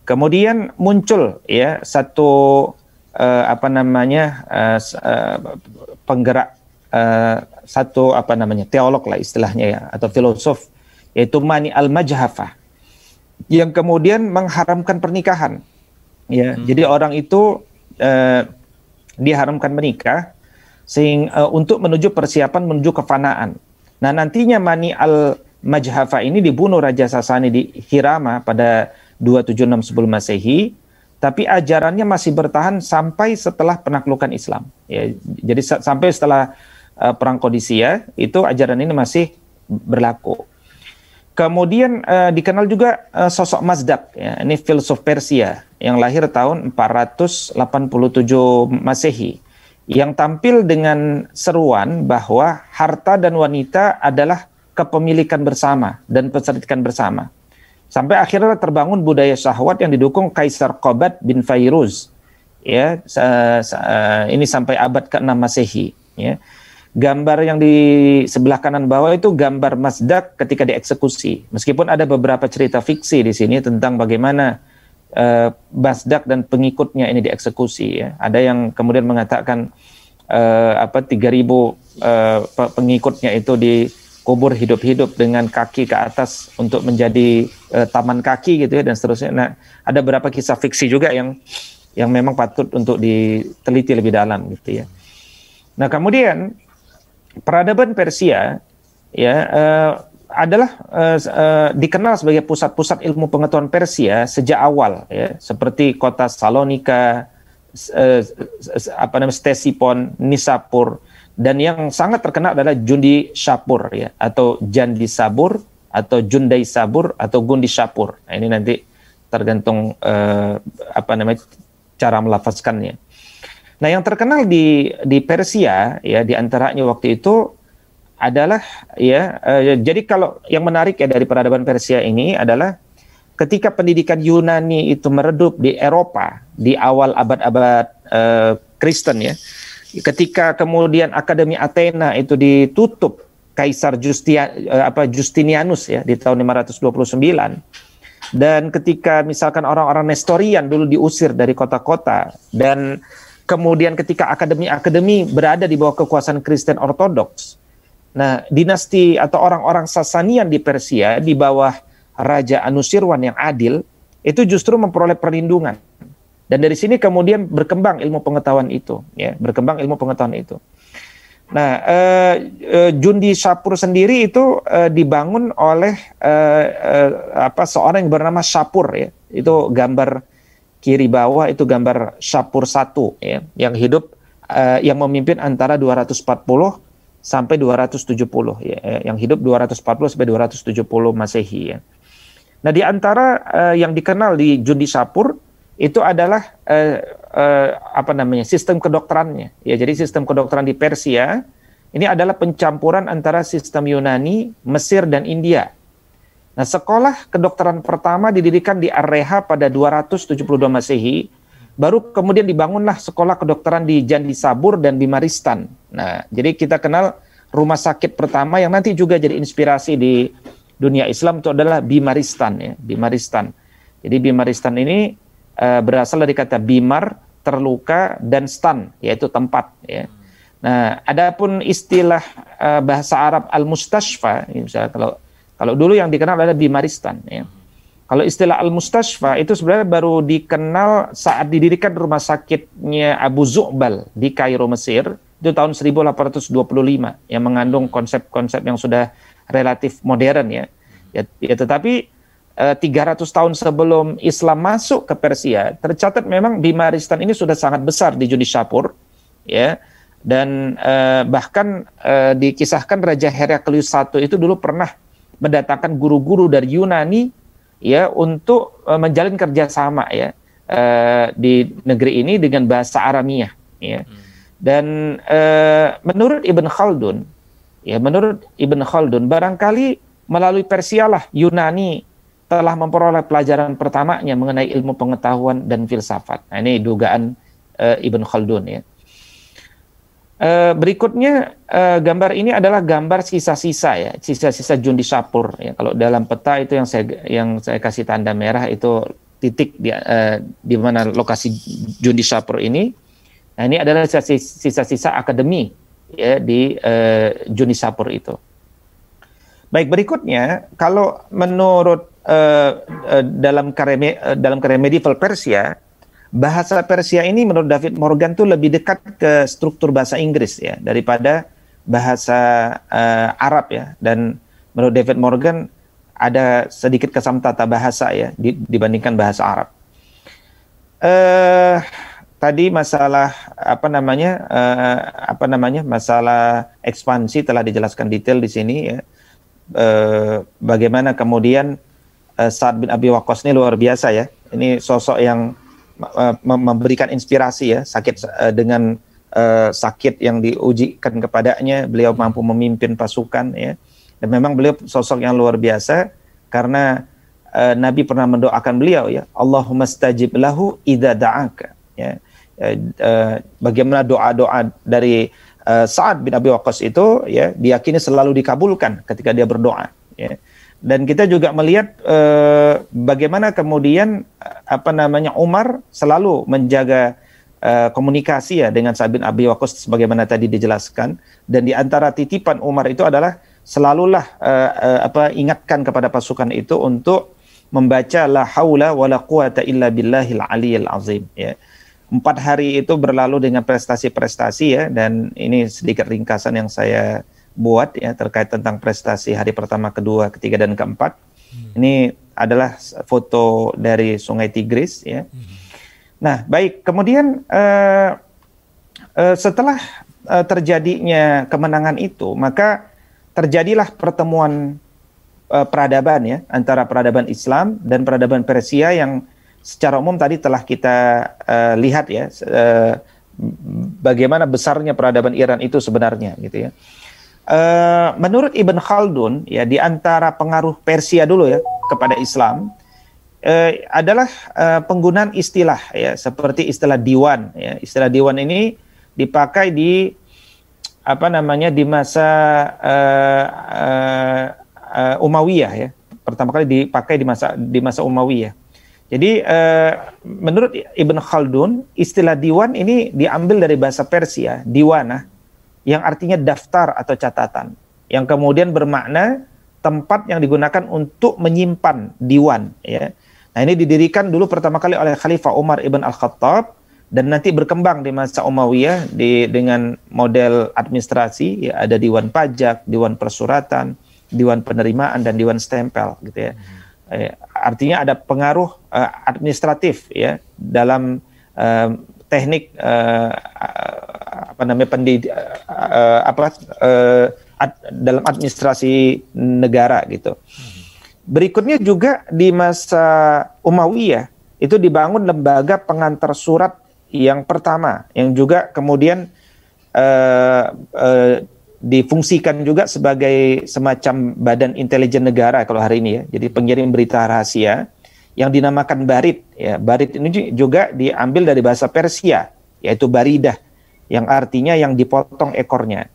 Kemudian muncul ya satu penggerak satu teolog lah istilahnya ya, atau filosof, yaitu Mani al-Majhafah, yang kemudian mengharamkan pernikahan. Ya, jadi orang itu diharamkan menikah untuk menuju persiapan menuju kefanaan. Nah, nantinya Mani al-Majhafah ini dibunuh Raja Sasani di Hirama pada 276 sebelum Masehi, tapi ajarannya masih bertahan sampai setelah penaklukan Islam. Ya, jadi sampai setelah perang Qadisiyah itu ajaran ini masih berlaku. Kemudian dikenal juga sosok Mazdak, ya, ini filsuf Persia yang lahir tahun 487 Masehi, yang tampil dengan seruan bahwa harta dan wanita adalah kepemilikan bersama dan persediaan bersama. Sampai akhirnya terbangun budaya syahwat yang didukung Kaisar Qabad bin Fairuz, ya, ini sampai abad ke-6 Masehi. Ya. Gambar yang di sebelah kanan bawah itu gambar Mazdak ketika dieksekusi. Meskipun ada beberapa cerita fiksi di sini tentang bagaimana Mazdak dan pengikutnya ini dieksekusi. Ya. Ada yang kemudian mengatakan 3.000 pengikutnya itu dikubur hidup-hidup dengan kaki ke atas untuk menjadi taman kaki gitu ya, dan seterusnya. Nah, ada beberapa kisah fiksi juga yang memang patut untuk diteliti lebih dalam gitu ya. Nah, kemudian peradaban Persia ya adalah dikenal sebagai pusat-pusat ilmu pengetahuan Persia sejak awal ya, seperti kota Salonika, Ctesifon, Nisapur, dan yang sangat terkenal adalah Jundi Shapur ya, atau Jandi Sabur atau Jundai Sabur atau Gundi Shapur. Nah, ini nanti tergantung cara melafazkannya. Nah, yang terkenal di Persia ya, di antaranya waktu itu adalah ya, jadi kalau yang menarik ya dari peradaban Persia ini adalah ketika pendidikan Yunani itu meredup di Eropa di awal abad-abad Kristen ya, ketika kemudian Akademi Athena itu ditutup Kaisar Justinianus ya di tahun 529, dan ketika misalkan orang-orang Nestorian dulu diusir dari kota-kota, dan kemudian ketika akademi-akademi berada di bawah kekuasaan Kristen Ortodoks. Nah, dinasti atau orang-orang Sasanian di Persia di bawah Raja Anusirwan yang adil itu justru memperoleh perlindungan. Dan dari sini kemudian berkembang ilmu pengetahuan itu, ya, Nah, Jundi Shapur sendiri itu dibangun oleh seorang yang bernama Shapur ya. Itu gambar kiri bawah itu gambar Shapur I ya, yang hidup yang memimpin antara 240 sampai 270 ya, yang hidup 240 sampai 270 Masehi ya. Nah, di antara yang dikenal di Jundi Shapur itu adalah sistem kedokterannya ya. Jadi sistem kedokteran di Persia ini adalah pencampuran antara sistem Yunani, Mesir dan India. Nah, sekolah kedokteran pertama didirikan di Ar-Reha pada 272 Masehi, baru kemudian dibangunlah sekolah kedokteran di Jandi Sabur dan Bimaristan. Nah, jadi kita kenal rumah sakit pertama yang nanti juga jadi inspirasi di dunia Islam itu adalah Bimaristan ya, Bimaristan. Jadi Bimaristan ini berasal dari kata bimar, terluka, dan stan, yaitu tempat ya. Nah, adapun istilah bahasa Arab al-mustashfa, misalnya kalau dulu yang dikenal adalah Bimaristan ya. Kalau istilah al-mustashfa itu sebenarnya baru dikenal saat didirikan rumah sakitnya Abu Zu'bal di Kairo, Mesir, itu tahun 1825 yang mengandung konsep-konsep yang sudah relatif modern ya. Tetapi 300 tahun sebelum Islam masuk ke Persia, tercatat memang Bimaristan ini sudah sangat besar di Jundi Shapur ya. Dan bahkan dikisahkan Raja Heraklius I itu dulu pernah mendatangkan guru-guru dari Yunani ya untuk menjalin kerjasama ya di negeri ini dengan bahasa Aramiyah ya. Dan menurut Ibn Khaldun barangkali melalui Persia lah Yunani telah memperoleh pelajaran pertamanya mengenai ilmu pengetahuan dan filsafat. Nah, ini dugaan Ibn Khaldun ya. Berikutnya gambar ini adalah gambar sisa-sisa ya, sisa-sisa Jundi Shapur ya. Kalau dalam peta itu yang saya kasih tanda merah itu titik di mana lokasi Jundishapur ini. Nah, ini adalah sisa-sisa akademi ya di Jundishapur itu. Baik, berikutnya kalau menurut dalam karya medieval Persia, bahasa Persia ini menurut David Morgan tuh lebih dekat ke struktur bahasa Inggris ya daripada bahasa Arab ya. Dan menurut David Morgan ada sedikit kesam tata bahasa ya dibandingkan bahasa Arab. Tadi masalah masalah ekspansi telah dijelaskan detail di sini ya. Bagaimana kemudian Sa'ad bin Abi Waqqas ini luar biasa ya. Ini sosok yang memberikan inspirasi ya, dengan sakit yang diujikan kepadanya, beliau mampu memimpin pasukan ya. Dan memang beliau sosok yang luar biasa karena Nabi pernah mendoakan beliau ya, Allahumma stajib lahu idza da'aka ya. Bagaimana doa-doa dari Sa'ad bin Abi Waqqas itu ya diyakini selalu dikabulkan ketika dia berdoa ya. Dan kita juga melihat bagaimana kemudian Umar selalu menjaga komunikasi ya dengan Sa'ad bin Abi Waqqas sebagaimana tadi dijelaskan. Dan di antara titipan Umar itu adalah selalulah ingatkan kepada pasukan itu untuk membaca la haula wala quwata illa billahil aliyil azim ya. 4 hari itu berlalu dengan prestasi-prestasi ya, dan ini sedikit ringkasan yang saya buat ya terkait tentang prestasi hari pertama, kedua, ketiga, dan keempat. Ini adalah foto dari Sungai Tigris ya. Nah, baik, kemudian setelah terjadinya kemenangan itu, maka terjadilah pertemuan peradaban ya antara peradaban Islam dan peradaban Persia yang secara umum tadi telah kita lihat ya bagaimana besarnya peradaban Iran itu sebenarnya gitu ya. Menurut Ibn Khaldun ya, di antara pengaruh Persia dulu ya kepada Islam adalah penggunaan istilah ya seperti istilah diwan ya. Istilah diwan ini dipakai di di masa Umayyah ya. Pertama kali dipakai di masa Umayyah. Jadi menurut Ibn Khaldun istilah diwan ini diambil dari bahasa Persia, diwanah, yang artinya daftar atau catatan, yang kemudian bermakna tempat yang digunakan untuk menyimpan diwan ya. Nah, ini didirikan dulu pertama kali oleh Khalifah Umar ibn Al-Khattab dan nanti berkembang di masa Umayyah dengan model administrasi ya, ada diwan pajak, diwan persuratan, diwan penerimaan, dan diwan stempel gitu ya. Artinya ada pengaruh administratif ya dalam teknik dalam administrasi negara gitu. Berikutnya juga di masa Umayyah itu dibangun lembaga pengantar surat yang pertama yang juga kemudian difungsikan juga sebagai semacam badan intelijen negara kalau hari ini ya. Jadi pengirim berita rahasia yang dinamakan barid ya. Barid ini juga diambil dari bahasa Persia yaitu baridah yang artinya yang dipotong ekornya